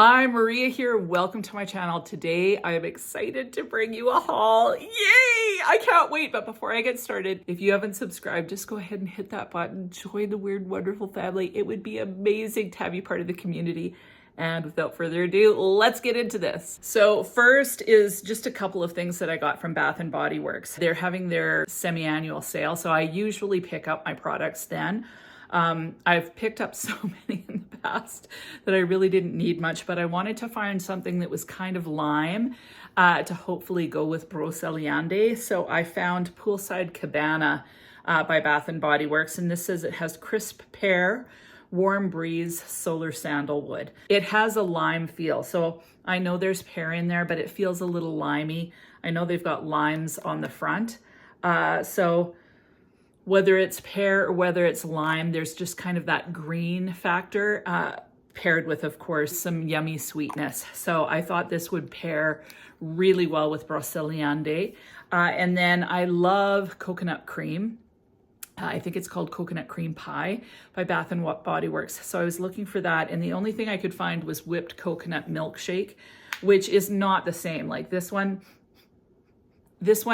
Hi, Maria here. Welcome to my channel. Today, I am excited to bring you a haul. Yay! I can't wait. But before I get started, if you haven't subscribed, just go ahead and hit that button. Join the Weird Wonderful family. It would be amazing to have you part of the community. And without further ado, let's get into this. So first is just a couple of things that I got from Bath & Body Works. They're having their semi-annual sale, so I usually pick up my products then. I've picked up so many in the past that I really didn't need much, but I wanted to find something that was kind of lime to hopefully go with Broceliande. So I found Poolside Cabana by Bath & Body Works, and this says it has crisp pear, warm breeze, solar sandalwood. It has a lime feel. So I know there's pear in there, but it feels a little limey. I know they've got limes on the front. So whether it's pear or whether it's lime, there's just kind of that green factor paired with, of course, some yummy sweetness. So I thought this would pair really well with Broceliande. And then I love coconut cream. I think it's called Coconut Cream Pie by Bath & Body Works. So I was looking for that, and the only thing I could find was whipped coconut milkshake, which is not the same. Like this one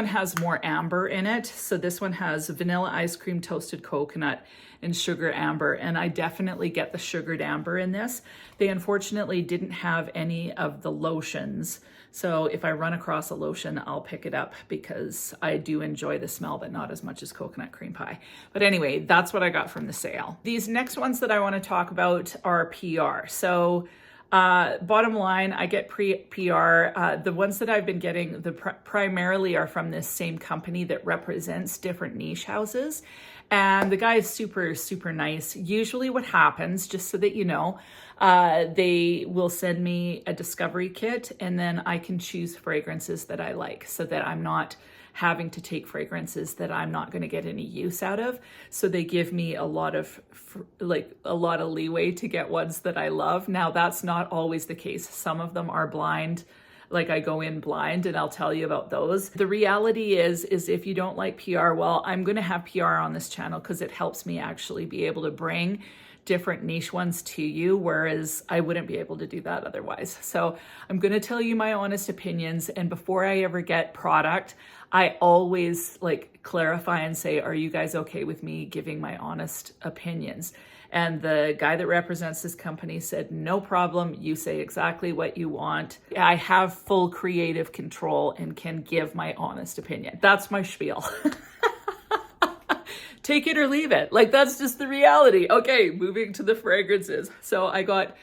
has more amber in it. So this one has vanilla ice cream, toasted coconut, and sugar amber. And I definitely get the sugared amber in this. They unfortunately didn't have any of the lotions. So if I run across a lotion, I'll pick it up because I do enjoy the smell, but not as much as Coconut Cream Pie. But anyway, that's what I got from the sale. These next ones that I want to talk about are PR. So bottom line, I get PrePR. The ones that I've been getting primarily are from this same company that represents different niche houses. And the guy is super, super nice. Usually what happens, just so that you know, they will send me a discovery kit, and then I can choose fragrances that I like so that I'm not having to take fragrances that I'm not going to get any use out of. So they give me a lot of leeway to get ones that I love. Now that's not always the case. Some of them are blind. Like I go in blind, and I'll tell you about those. The reality is if you don't like PR, well, I'm going to have PR on this channel because it helps me actually be able to bring different niche ones to you, whereas I wouldn't be able to do that otherwise. So I'm going to tell you my honest opinions. And before I ever get product, I always clarify and say, are you guys okay with me giving my honest opinions? And the guy that represents this company said, no problem. You say exactly what you want. I have full creative control and can give my honest opinion. That's my spiel. Take it or leave it. That's just the reality. Okay, moving to the fragrances. So I got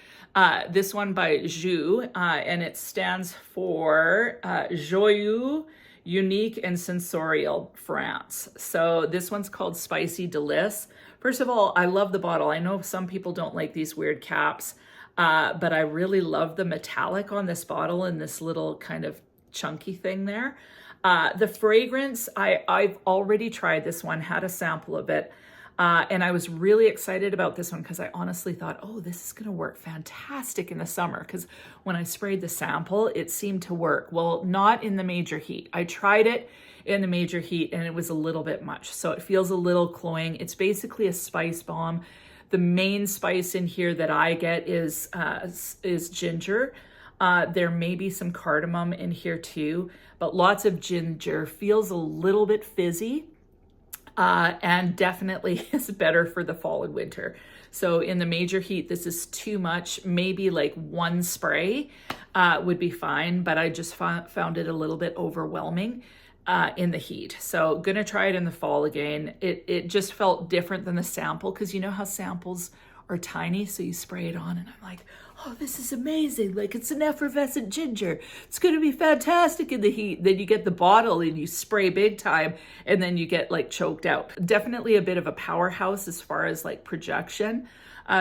this one by Jeulia, and it stands for Joyeux, Unique and Sensorial France. So this one's called Spicy Delice. First of all, I love the bottle. I know some people don't like these weird caps, but I really love the metallic on this bottle and this little kind of chunky thing there. The fragrance, I've already tried this one, had a sample of it, and I was really excited about this one because I honestly thought, oh, this is going to work fantastic in the summer, because when I sprayed the sample, it seemed to work. Well, not in the major heat. I tried it in the major heat and it was a little bit much. So it feels a little cloying. It's basically a spice bomb. The main spice in here that I get is ginger. There may be some cardamom in here too, but lots of ginger. Feels a little bit fizzy, and definitely is better for the fall and winter. So in the major heat, this is too much. Maybe one spray would be fine, but I just found it a little bit overwhelming in the heat. So gonna try it in the fall again. It just felt different than the sample, because you know how samples are tiny, so you spray it on and I'm like, oh, this is amazing. It's an effervescent ginger. It's going to be fantastic in the heat. Then you get the bottle and you spray big time, and then you get choked out. Definitely a bit of a powerhouse as far as projection.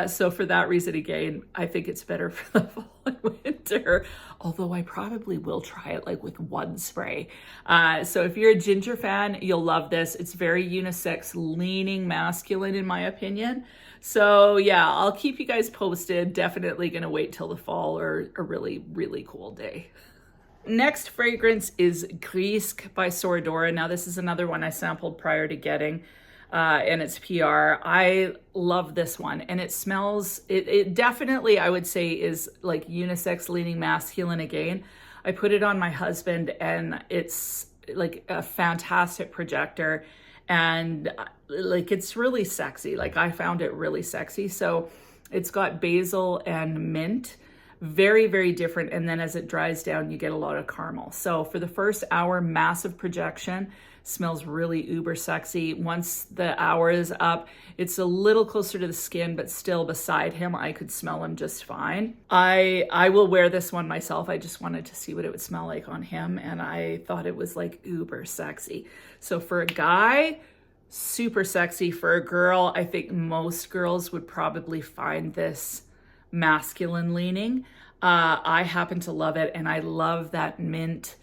So for that reason, again, I think it's better for the fall and winter, although I probably will try it with one spray. So if you're a ginger fan, you'll love this. It's very unisex, leaning masculine in my opinion. So yeah, I'll keep you guys posted. Definitely gonna wait till the fall or a really, really cool day. Next fragrance is Gris by Soradora. Now this is another one I sampled prior to getting. and it's PR. I love this one, and it smells, it definitely, I would say, is like unisex leaning masculine again. I put it on my husband, and it's like a fantastic projector, and like it's really sexy. Like I found it really sexy. So it's got basil and mint, very, very different. And then as it dries down, you get a lot of caramel. So for the first hour, massive projection. Smells really uber sexy. Once the hour is up, it's a little closer to the skin, but still beside him, I could smell him just fine. I will wear this one myself. I just wanted to see what it would smell like on him, and I thought it was like uber sexy. So for a guy, super sexy. For a girl, I think most girls would probably find this masculine leaning. I happen to love it, and I love that mint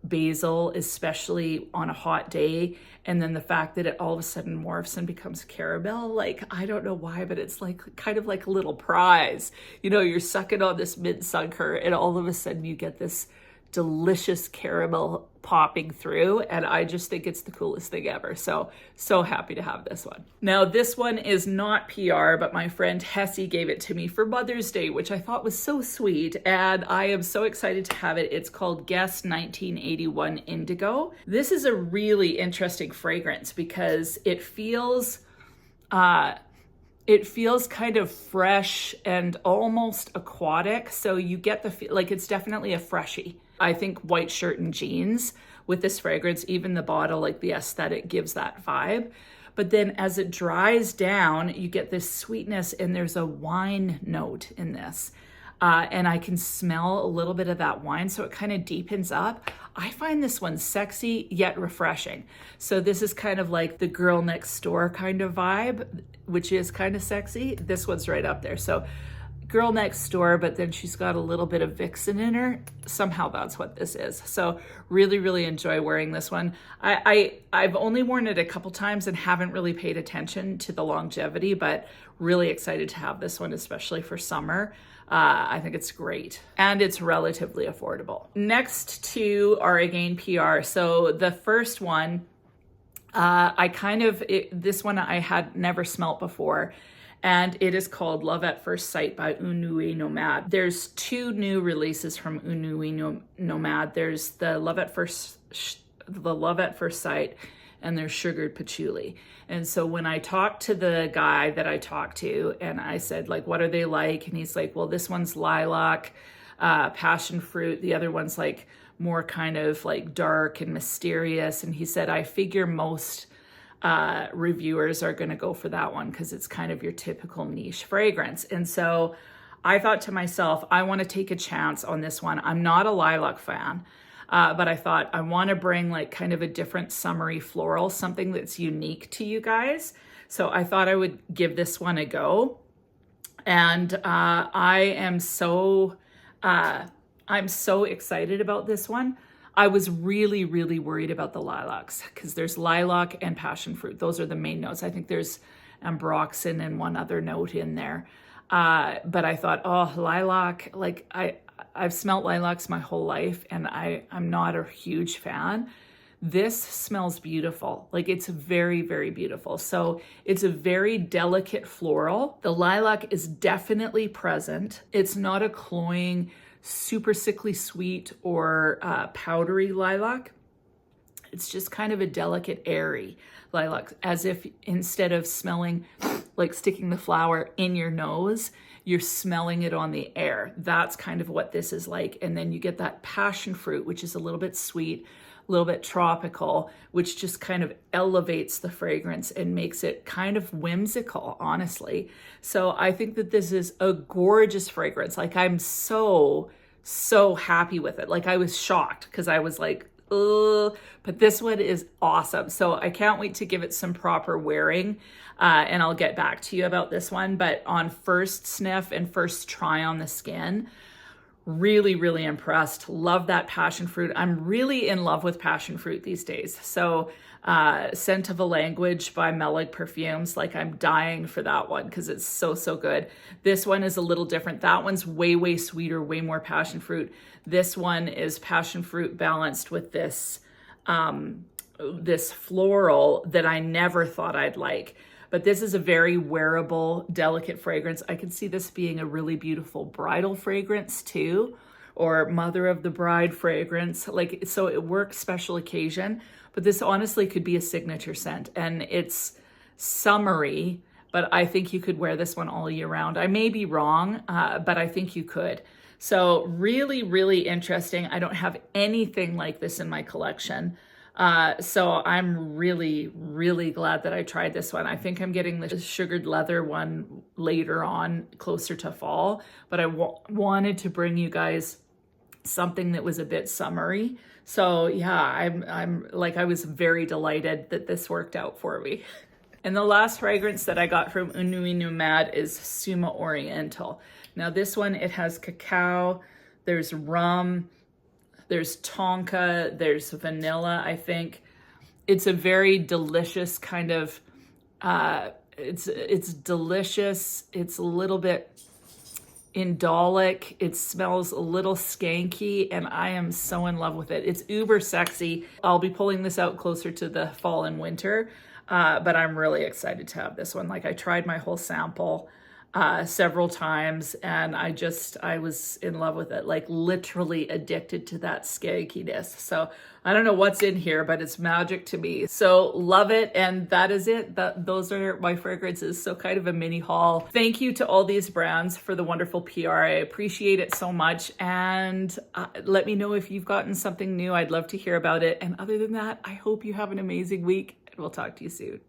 basil, especially on a hot day. And then the fact that it all of a sudden morphs and becomes caramel, like, I don't know why, but it's like kind of like a little prize. You know, you're sucking on this mint sunker, and all of a sudden you get this delicious caramel popping through, and I just think it's the coolest thing ever. So happy to have this one. Now this one is not PR, but my friend Hessie gave it to me for Mother's Day, which I thought was so sweet, and I am so excited to have it. It's called Guess 1981 Indigo. This is a really interesting fragrance because it feels kind of fresh and almost aquatic. So you get the feel like it's definitely a freshie. I think white shirt and jeans with this fragrance, even the bottle, like the aesthetic gives that vibe. But then as it dries down, you get this sweetness, and there's a wine note in this. And I can smell a little bit of that wine, so it kind of deepens up. I find this one sexy yet refreshing. So this is kind of like the girl next door kind of vibe, which is kind of sexy. This one's right up there. So girl next door, but then she's got a little bit of vixen in her. Somehow that's what this is. So really, really enjoy wearing this one. I've only worn it a couple times and haven't really paid attention to the longevity, but really excited to have this one, especially for summer. I think it's great, and it's relatively affordable. Next two are again PR. So the first one, this one I had never smelt before, and it is called Love at First Sight by Unui Nomad. There's two new releases from Unui Nomad. There's the Love at First Sight, and there's Sugared Patchouli. And so when I talked to the guy that I talked to, and I said, like, what are they like? And he's like, well, this one's lilac, passion fruit. The other one's like more kind of like dark and mysterious. And he said, I figure most reviewers are going to go for that one because it's kind of your typical niche fragrance. And so I thought to myself, I want to take a chance on this one. I'm not a lilac fan, but I thought I want to bring like kind of a different summery floral, something that's unique to you guys. So I thought I would give this one a go. And I'm so excited about this one. I was really, really worried about the lilacs because there's lilac and passion fruit. Those are the main notes. I think there's ambroxan and one other note in there. But I thought, oh, lilac, like I've smelt lilacs my whole life, and I'm not a huge fan. This smells beautiful. Like, it's very, very beautiful. So it's a very delicate floral. The lilac is definitely present. It's not a cloying, super sickly sweet or powdery lilac. It's just kind of a delicate, airy lilac, as if instead of smelling like sticking the flower in your nose, you're smelling it on the air. That's kind of what this is like. And then you get that passion fruit, which is a little bit sweet, a little bit tropical, which just kind of elevates the fragrance and makes it kind of whimsical, honestly. So I think that this is a gorgeous fragrance. Like, I'm so happy with it. Like, I was shocked because I was like, ugh, but this one is awesome. So I can't wait to give it some proper wearing, and I'll get back to you about this one. But on first sniff and first try on the skin, really, really impressed. Love that passion fruit. I'm really in love with passion fruit these days. So Scent of a Language by Melag Perfumes, like, I'm dying for that one because it's so good. This one is a little different. That one's way sweeter, way more passion fruit. This one is passion fruit balanced with this this floral that I never thought I'd like. But this is a very wearable, delicate fragrance. I can see this being a really beautiful bridal fragrance too, or mother of the bride fragrance. Like, so it works special occasion, but this honestly could be a signature scent, and it's summery, but I think you could wear this one all year round. I may be wrong, but I think you could. So really, really interesting. I don't have anything like this in my collection. So I'm really, really glad that I tried this one. I think I'm getting the sugared leather one later on, closer to fall, but I wanted to bring you guys something that was a bit summery. So yeah, I was very delighted that this worked out for me. And the last fragrance that I got from Unui Nomad is Summa Oriental. Now this one, it has cacao, there's rum, there's tonka, there's vanilla, I think. It's a very delicious kind of, it's delicious. It's a little bit indolic. It smells a little skanky, and I am so in love with it. It's uber sexy. I'll be pulling this out closer to the fall and winter, but I'm really excited to have this one. Like, I tried my whole sample several times, and I was in love with it, like literally addicted to that skankiness. So I don't know what's in here, but it's magic to me. So love it. And that is it. Those are my fragrances. So kind of a mini haul. Thank you to all these brands for the wonderful PR. I appreciate it so much. And let me know if you've gotten something new. I'd love to hear about it. And other than that, I hope you have an amazing week, and we'll talk to you soon.